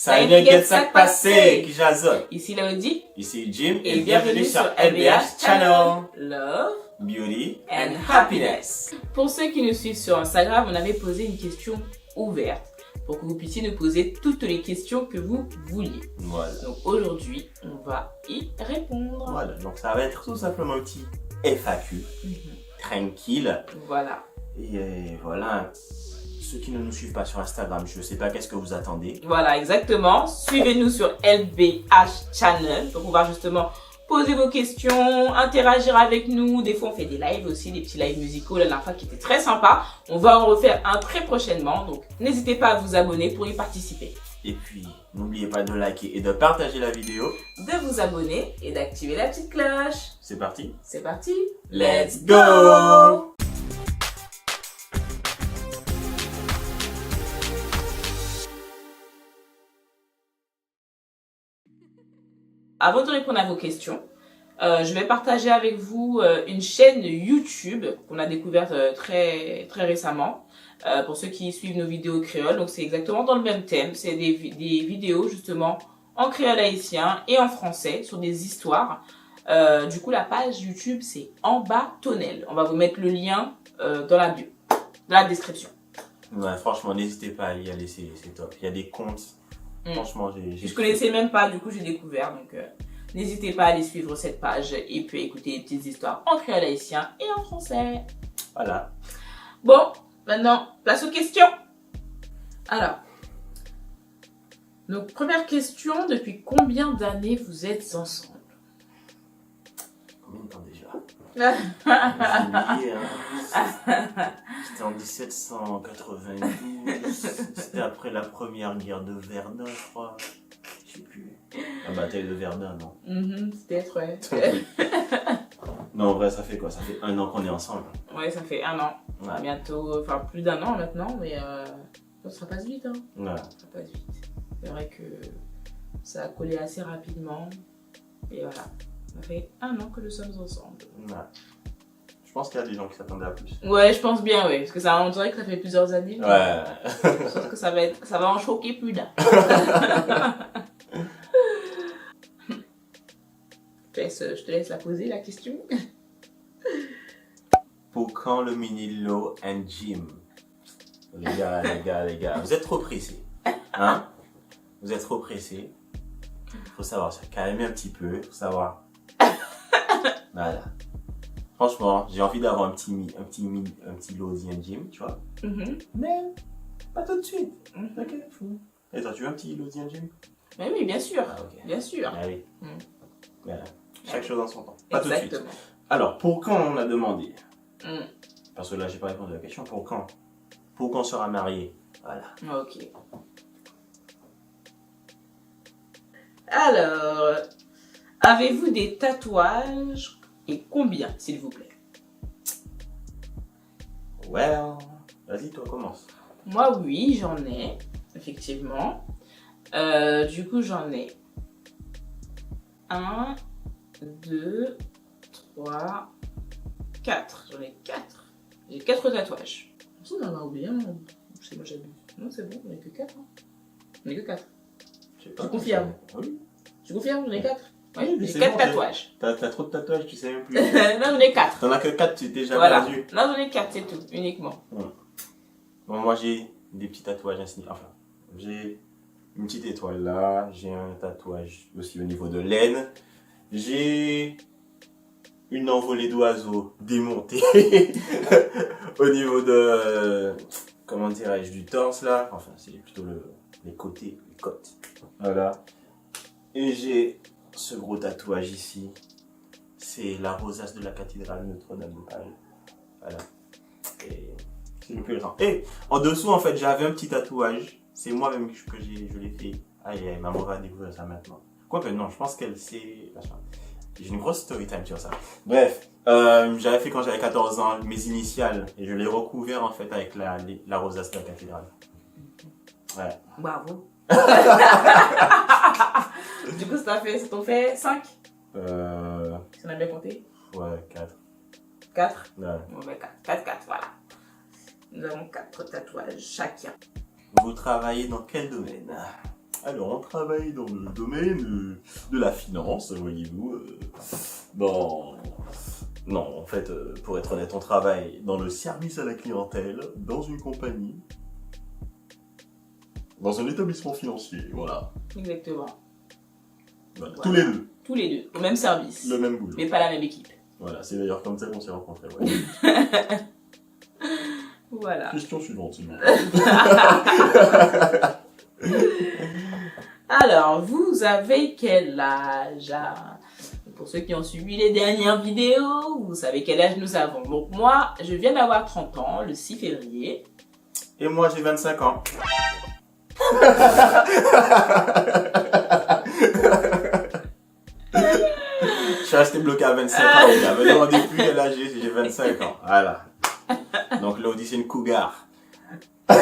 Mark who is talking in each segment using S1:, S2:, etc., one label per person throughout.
S1: Salut les gars, ça passé, qui jasote.
S2: Ici Laudie.
S1: Ici Jim
S2: Et bienvenue sur LBH Channel. Love,
S1: Beauty
S2: and Happiness. Pour ceux qui nous suivent sur Instagram, on avait posé une question ouverte pour que vous puissiez nous poser toutes les questions que vous vouliez.
S1: Voilà.
S2: Donc aujourd'hui, on va y répondre.
S1: Voilà, donc ça va être tout simplement un petit FAQ, tranquille.
S2: Voilà.
S1: Et voilà, ceux qui ne nous suivent pas sur Instagram, je ne sais pas qu'est-ce que vous attendez.
S2: Voilà, exactement. Suivez-nous sur LBH Channel. Donc on va justement poser vos questions, interagir avec nous. Des fois, on fait des lives aussi, des petits lives musicaux, la dernière fois qui était très sympa. On va en refaire un très prochainement. Donc n'hésitez pas à vous abonner pour y participer.
S1: Et puis, n'oubliez pas de liker et de partager la vidéo.
S2: De vous abonner et d'activer la petite cloche.
S1: C'est parti.
S2: C'est parti.
S1: Let's go!
S2: Avant de répondre à vos questions, je vais partager avec vous une chaîne YouTube qu'on a découverte très récemment. Pour ceux qui suivent nos vidéos créoles, donc c'est exactement dans le même thème. C'est des vidéos justement en créole haïtien et en français sur des histoires. Du coup, la page YouTube, c'est En bas Tonnel. On va vous mettre le lien dans la bio, dans la description.
S1: Ouais, franchement, n'hésitez pas à y aller, c'est top. Il y a des comptes. Franchement,
S2: je connaissais même pas, du coup j'ai découvert, donc n'hésitez pas à aller suivre cette page et puis écouter les petites histoires en créole haïtien et en français.
S1: Voilà.
S2: Bon, maintenant, place aux questions. Alors, donc première question, depuis combien d'années vous êtes ensemble?
S1: Combien de temps déjà? C'était en 1792. C'était après la première guerre de Verdun, je crois. Je sais plus. La bataille de Verdun, non?
S2: Peut-être, ouais.
S1: Non, en vrai, ça fait quoi? Ça fait 1 an qu'on est ensemble.
S2: Ouais, ça fait 1 an. Ouais. Bientôt, enfin plus d'1 an maintenant, mais ça passe vite, hein.
S1: Ouais.
S2: Ça passe vite. C'est vrai que ça a collé assez rapidement. Et voilà. Ça fait 1 an que nous sommes ensemble.
S1: Ouais. Je pense qu'il y a des gens qui s'attendaient à plus.
S2: Ouais, je pense bien, oui. Parce que ça, on dirait que ça fait plusieurs années.
S1: Ouais.
S2: Je pense que ça va en choquer plus d'un. Je te laisse la poser, la question.
S1: Pour quand le mini Low and Jim? Les gars, vous êtes trop pressés. Hein? Vous êtes trop pressés. Faut savoir se calmer un petit peu. Faut savoir. Voilà. Franchement, j'ai envie d'avoir un petit Lozzy and Jim, tu vois. Mais pas tout de suite. Ok, fou. Et toi, tu veux un petit Lozzy and Jim?
S2: Mais oui, bien sûr.
S1: Ah, okay.
S2: Bien sûr.
S1: Ah oui. Voilà. Chaque chose en son temps. Pas tout de suite. Alors, pour quand on a demandé? Parce que là, j'ai pas répondu à la question. Pour quand? Pour quand on sera marié? Voilà.
S2: Ok. Alors, avez-vous des tatouages et combien, s'il vous plaît?
S1: Well, vas-y, toi, commence.
S2: Moi, oui, j'en ai, effectivement. Du coup, j'en ai 1, 2, 3, 4. J'en ai 4. J'ai 4 tatouages. Ça, on en a oublié un. Je sais, moi, j'abuse. Non, c'est bon, on n'est que 4. Hein. On n'est que 4. Tu confirmes?
S1: Oui.
S2: Tu confirmes? J'en ai 4. Oui, j'ai 4
S1: bon,
S2: tatouages.
S1: T'as trop de tatouages, tu sais même plus.
S2: Non, j'en ai 4.
S1: T'en as que 4, tu t'es déjà perdu.
S2: Non, j'en ai 4, c'est tout, uniquement.
S1: Bon, moi, j'ai des petits tatouages insignifiants. Enfin, j'ai une petite étoile là. J'ai un tatouage aussi au niveau de l'aine. J'ai une envolée d'oiseaux démontée au niveau de, comment dirais-je, du torse là. Enfin, c'est plutôt les côtés, les côtes. Voilà. Et j'ai ce gros tatouage ici. C'est la rosace de la cathédrale Notre-Dame de Paris. Voilà. Et c'est le plus grand. Et en dessous, en fait, j'avais un petit tatouage. C'est moi-même que je l'ai fait. Aïe, aïe, maman va découvrir ça maintenant. Quoique non, je pense qu'elle sait. J'ai une grosse story time sur ça. Bref, j'avais fait quand j'avais 14 ans mes initiales. Et je l'ai recouvert en fait avec la rosace de la cathédrale. Ouais.
S2: Bravo. Du coup, ça t'en fait 5? Si on a bien compté?
S1: Ouais, 4.
S2: 4?
S1: Ouais.
S2: Bon, ben 4, voilà. Nous avons 4 tatouages chacun.
S1: Vous travaillez dans quel domaine? Alors, on travaille dans le domaine de la finance, voyez-vous. Non, en fait, pour être honnête, on travaille dans le service à la clientèle, dans une compagnie, dans un établissement financier, voilà.
S2: Exactement.
S1: Voilà.
S2: Voilà.
S1: Tous les deux.
S2: Tous les deux, au même service.
S1: Le même boulot.
S2: Mais pas la même équipe.
S1: Voilà, c'est d'ailleurs comme ça qu'on s'est rencontrés. Ouais.
S2: Voilà.
S1: Question suivante, s'il vous plaît.
S2: Alors, vous avez quel âge? Pour ceux qui ont suivi les dernières vidéos, vous savez quel âge nous avons. Donc moi, je viens d'avoir 30 ans, le 6 février.
S1: Et moi, j'ai 25 ans. Je suis resté bloqué à 25 ans, les gars. Me demandez plus quel âge j'ai 25 ans. Voilà. Donc Lodi, c'est une cougar.
S2: C'est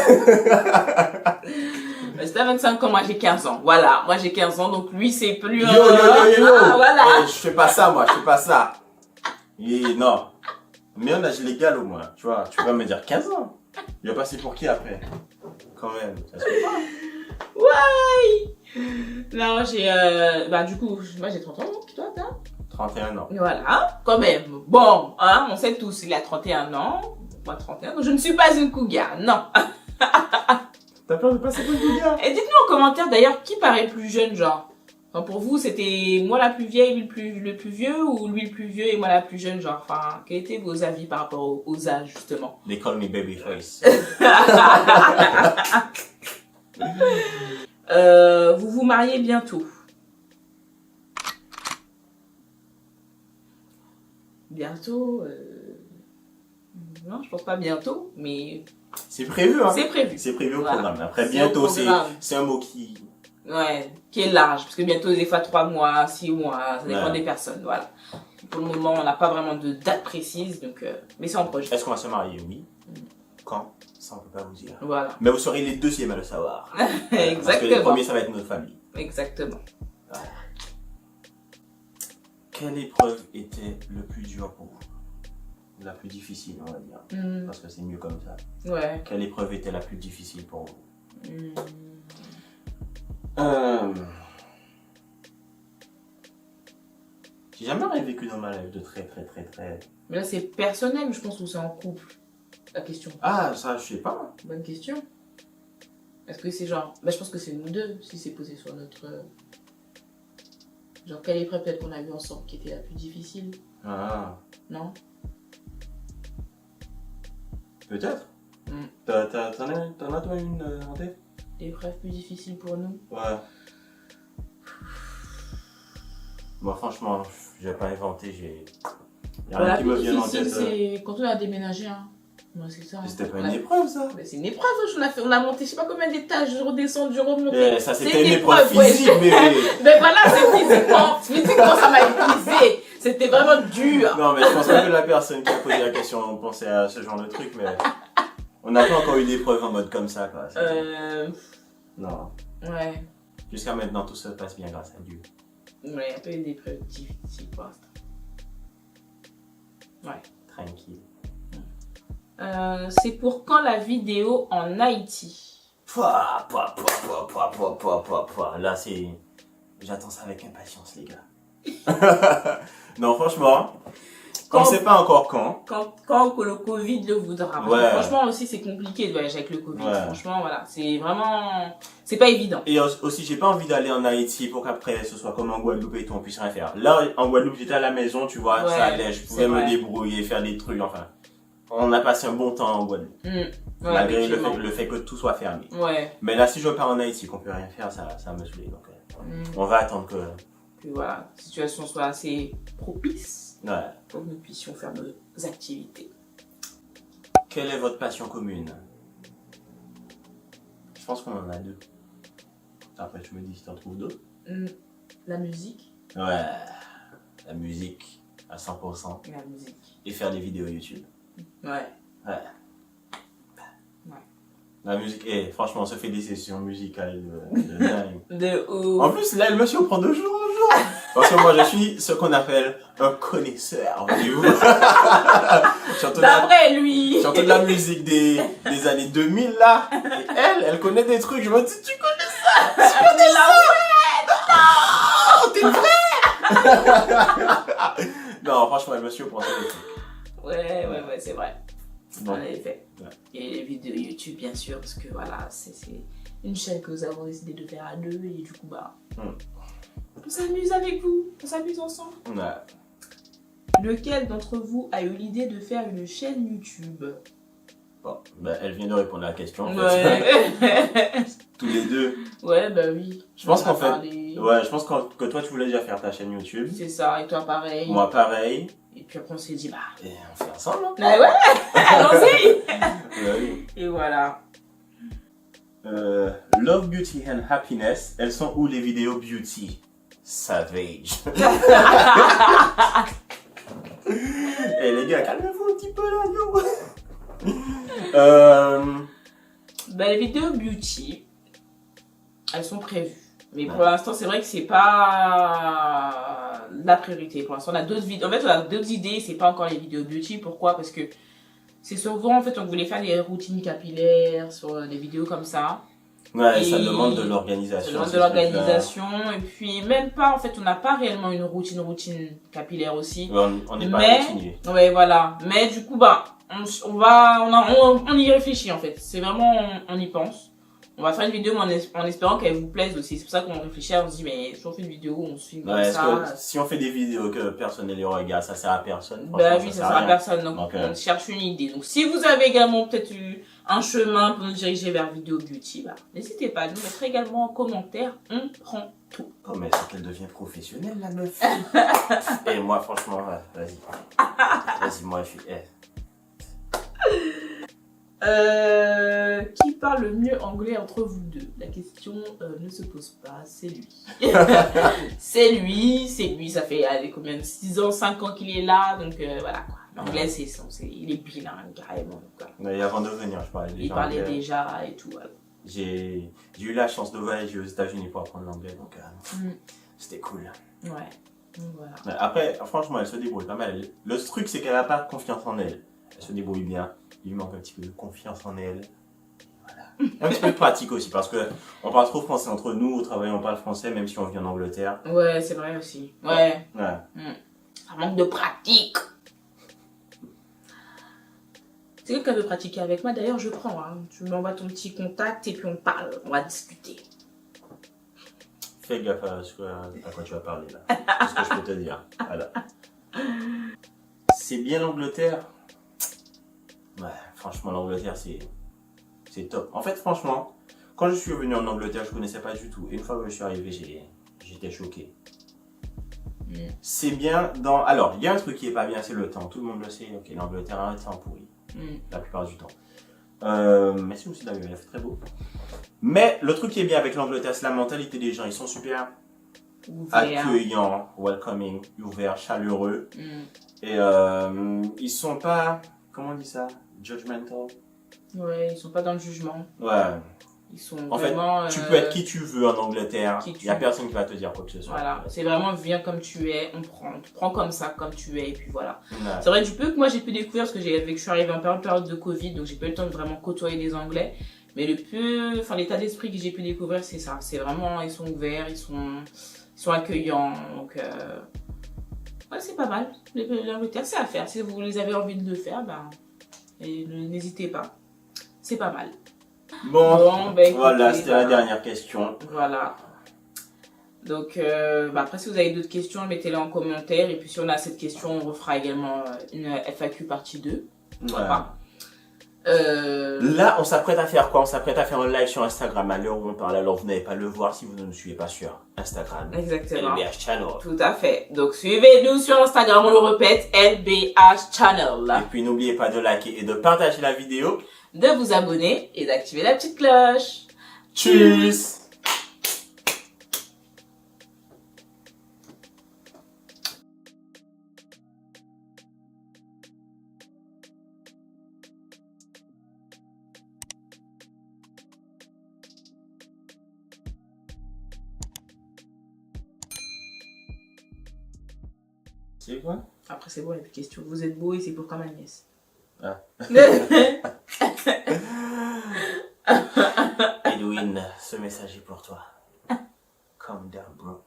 S2: à 25 ans, moi j'ai 15 ans. Voilà, moi j'ai 15 ans, donc lui c'est plus...
S1: Yo.
S2: Ah, voilà.
S1: Je fais pas ça, moi, je fais pas ça. Et non. Mais un âge légal au moins, tu vois. Tu vas me dire 15 ans. Il va passer pour qui après? Quand même, ça se fait pas.
S2: Ouais. Non, j'ai... Bah du coup, moi j'ai 30 ans, donc toi t'as
S1: 31 ans.
S2: Voilà, quand même. Bon, hein, on sait tous, il a 31 ans. Moi 31 ans, je ne suis pas une cougar, non.
S1: T'as peur de passer pour une cougar?
S2: Et dites-nous en commentaire d'ailleurs qui paraît plus jeune, genre. Enfin, pour vous, c'était moi la plus vieille, lui le plus vieux, ou lui le plus vieux et moi la plus jeune, genre. Enfin, quels étaient vos avis par rapport aux âges, justement?
S1: They call me babyface.
S2: Vous vous mariez bientôt? Bientôt non, je pense pas bientôt, mais
S1: C'est prévu, hein?
S2: c'est prévu.
S1: C'est prévu au
S2: Voilà.
S1: programme. Après,
S2: C'est
S1: bientôt,
S2: au programme.
S1: c'est un mot qui...
S2: Ouais, qui est large, parce que bientôt, des fois 3 mois, 6 mois, ça dépend
S1: Ouais.
S2: des personnes, voilà. Pour le moment, on n'a pas vraiment de date précise, donc, mais c'est en projet.
S1: Est-ce qu'on va se marier? Oui. Quand? Ça, on peut pas vous dire.
S2: Voilà,
S1: Mais vous serez les deuxièmes à le savoir. Parce que les
S2: exactement.
S1: premiers, ça va être notre famille.
S2: Exactement.
S1: Voilà. Quelle épreuve était le plus dur pour vous? La plus difficile, on va dire. Parce que c'est mieux comme ça.
S2: Ouais.
S1: Quelle épreuve était la plus difficile pour vous? J'ai jamais rien vécu dans ma life de très.
S2: Mais là, c'est personnel, je pense, ou c'est en couple, la question.
S1: Ah, ça, je sais pas.
S2: Bonne question. Est-ce que c'est genre... Bah, je pense que c'est nous deux, si c'est posé sur notre... Genre, quelle épreuve peut-être qu'on a vu ensemble qui était la plus difficile?
S1: Ah,
S2: Non?
S1: peut-être. T'en as toi une en tête?
S2: L'épreuve plus difficile pour nous?
S1: Ouais. Moi, franchement, j'ai pas inventé, Y'a rien
S2: La
S1: qui
S2: plus
S1: me vient en
S2: difficile,
S1: tête.
S2: c'est quand on a déménagé, hein. Ouais, c'est ça.
S1: C'était pas
S2: On
S1: une
S2: a-
S1: épreuve, ça?
S2: Mais c'est une épreuve, on a monté je sais pas combien d'étages, je redescends, je remonte.
S1: Ça, c'était une épreuve physique,
S2: ouais.
S1: mais...
S2: Mais voilà, c'est physiquement ça m'a épuisé. C'était vraiment dur.
S1: Non, mais je pense pas que la personne qui a posé la question pensait à ce genre de truc, mais... On n'a pas encore eu d'épreuve en mode comme ça, quoi. Non.
S2: Ouais.
S1: Jusqu'à maintenant, tout se passe bien grâce à Dieu.
S2: Ouais, un peu des épreuves difficiles pour l'instant. Ouais.
S1: Tranquille.
S2: C'est pour quand la vidéo en Haïti?
S1: Pouah. Là, c'est... J'attends ça avec impatience, les gars. Non, franchement, on ne sait pas encore quand.
S2: Quand que le Covid le voudra. Parce que
S1: Ouais.
S2: franchement aussi c'est compliqué de voyager avec le Covid.
S1: Ouais.
S2: Franchement voilà, c'est vraiment... C'est pas évident.
S1: Et aussi, j'ai pas envie d'aller en Haïti pour qu'après ce soit comme en Guadeloupe et tout, on puisse rien faire. Là, en Guadeloupe, j'étais à la maison, tu vois,
S2: Ouais,
S1: ça allait, je pouvais
S2: c'est
S1: me
S2: vrai.
S1: débrouiller, faire des trucs, enfin. On a passé un bon temps en Guadeloupe,
S2: Ouais,
S1: malgré
S2: effectivement.
S1: le fait que tout soit fermé.
S2: Ouais.
S1: Mais là, si je pars en Haïti, qu'on peut rien faire, ça va me saouler. Donc, on va attendre que...
S2: Que voilà, la situation soit assez propice
S1: Ouais.
S2: pour que nous puissions faire nos activités.
S1: Quelle est votre passion commune? Je pense qu'on en a deux. Après, tu me dis si t'en trouves d'autres.
S2: La musique.
S1: Ouais. La musique à 100%.
S2: La musique.
S1: Et faire des vidéos YouTube.
S2: Ouais.
S1: Ouais. La musique, franchement, on se fait des sessions musicales de dingue.
S2: De ouf.
S1: En plus, là, elle me surprend de jour en jour. Parce que moi, je suis ce qu'on appelle un connaisseur, voyez-vous. Surtout
S2: D'après lui.
S1: de la musique des années 2000, là. Et elle connaît des trucs. Je me dis, tu connais ça?
S2: On est là,
S1: Oh, t'es vrai. Non, franchement, elle me suis pensé des trucs.
S2: ouais, c'est vrai.
S1: Bon.
S2: En effet.
S1: Ouais.
S2: Et les vidéos YouTube, bien sûr, parce que voilà, c'est une chaîne que nous avons décidé de faire à deux, et du coup, bah, on s'amuse avec vous, on s'amuse ensemble.
S1: Ouais.
S2: Lequel d'entre vous a eu l'idée de faire une chaîne YouTube?
S1: Bon, bah, elle vient de répondre à la question. En fait.
S2: Ouais.
S1: Tous les deux.
S2: Ouais, bah oui.
S1: Je pense
S2: On a
S1: qu'en fait,
S2: parlé.
S1: ouais, je pense que toi, tu voulais déjà faire ta chaîne YouTube.
S2: C'est ça, et toi pareil.
S1: Moi, pareil.
S2: Et puis après, on s'est dit, bah.
S1: Et on fait ensemble. Hein.
S2: Ah ouais, allons-y.
S1: Ouais, oui.
S2: Et voilà.
S1: Love, Beauty and Happiness, elles sont où les vidéos beauty? Savage. Eh les gars, calmez-vous un petit peu là, yo.
S2: Bah, les vidéos beauty, elles sont prévues. Mais pour l'instant, c'est vrai que c'est pas la priorité. Pour l'instant, on a d'autres vidéos. En fait, on a d'autres idées, c'est pas encore les vidéos beauty. Pourquoi? Parce que c'est souvent, en fait, on voulait faire des routines capillaires sur des vidéos comme ça.
S1: Ouais,
S2: et
S1: ça demande de l'organisation.
S2: Ça demande de l'organisation. Et puis, même pas, en fait, on n'a pas réellement une routine capillaire aussi.
S1: Ouais, on n'est pas routinier.
S2: Ouais, voilà. Mais du coup, bah, on y réfléchit, en fait. C'est vraiment, on y pense. On va faire une vidéo mais en espérant qu'elle vous plaise aussi. C'est pour ça qu'on réfléchit, on se dit, mais si on fait une vidéo, on se filme comme ça.
S1: Si on fait des vidéos que personne ne les regarde, ça sert à personne.
S2: Bah oui, ça sert à personne. Donc, on cherche une idée. Donc, si vous avez également peut-être eu un chemin pour nous diriger vers Vidéo Beauty, bah, n'hésitez pas à nous mettre également en commentaire. On prend tout.
S1: Oh, mais c'est qu'elle devient professionnelle, la meuf. Et moi, franchement, vas-y. Vas-y, moi, je suis.
S2: Qui parle le mieux anglais entre vous deux? La question ne se pose pas, c'est lui. c'est lui, ça fait allez, combien de 6 ans, 5 ans qu'il est là, donc voilà quoi. L'anglais, il est bilingue carrément.
S1: Et avant de venir, je parlais déjà.
S2: Il parlait déjà et tout. Voilà.
S1: J'ai eu la chance de voyager aux États-Unis pour apprendre l'anglais, donc c'était cool.
S2: Ouais, donc voilà.
S1: Après, franchement, elle se débrouille pas mal. Le truc, c'est qu'elle n'a pas confiance en elle. Elle se débrouille bien. Il lui manque un petit peu de confiance en elle. Voilà. Un petit peu de pratique aussi, parce que on parle trop français entre nous, au travail on parle français, même si on vit en Angleterre.
S2: Ouais, c'est vrai aussi. Ouais. Ça manque de pratique. C'est quelqu'un qui veut pratiquer avec moi, d'ailleurs je prends. Hein. Tu m'envoies ton petit contact et puis on parle, on va discuter.
S1: Fais gaffe à quoi tu vas parler là. C'est ce que je peux te dire. Voilà. C'est bien l'Angleterre. Ouais, franchement, l'Angleterre, c'est top. En fait, franchement, quand je suis venu en Angleterre, je connaissais pas du tout. Et une fois que je suis arrivé, j'étais choqué. C'est bien dans... Alors, il y a un truc qui est pas bien, c'est le temps. Tout le monde le sait. Ok, l'Angleterre a un temps pourri. La plupart du temps. Mais c'est aussi d'ailleurs, il fait très beau. Mais le truc qui est bien avec l'Angleterre, c'est la mentalité des gens. Ils sont super accueillants, welcoming, ouverts, chaleureux. Et ils sont pas... Comment on dit ça? Judgmental.
S2: Ouais, ils sont pas dans le jugement.
S1: Ouais.
S2: Ils sont
S1: en
S2: vraiment...
S1: fait, tu peux être qui tu veux en Angleterre. Il n'y a personne qui va te dire quoi que ce soit.
S2: Voilà, c'est vraiment viens comme tu es, on te prend comme ça, comme tu es, et puis voilà.
S1: Ouais.
S2: C'est vrai, du peu que moi j'ai pu découvrir, parce que je suis arrivée en période de Covid, donc j'ai pas eu le temps de vraiment côtoyer des Anglais. Mais l'état d'esprit que j'ai pu découvrir, c'est ça. C'est vraiment, ils sont ouverts, ils sont accueillants, donc... Ouais, c'est pas mal. L'Angleterre, c'est à faire. Si vous les avez envie de le faire, ben... n'hésitez pas. C'est pas mal.
S1: Bon ben, écoutez, voilà, c'était la
S2: voilà.
S1: dernière question.
S2: Voilà. Donc, après, si vous avez d'autres questions, mettez-les en commentaire. Et puis, si on a cette question, on refera également une FAQ partie 2. Voilà.
S1: Là, on s'apprête à faire quoi? On s'apprête à faire un live sur Instagram à l'heure où on parle. Alors, vous n'allez pas le voir si vous ne nous suivez pas sur Instagram.
S2: Exactement.
S1: LBH Channel.
S2: Tout à fait. Donc, suivez-nous sur Instagram, on le répète, LBH Channel.
S1: Et puis, n'oubliez pas de liker et de partager la vidéo.
S2: De vous abonner et d'activer la petite cloche.
S1: Tchuss! C'est quoi?
S2: Après, c'est bon, il n'y a plus de questions. Vous êtes beau et c'est pour quand ma nièce.
S1: Ah. Edwin, ce message est pour toi. Calm down, bro.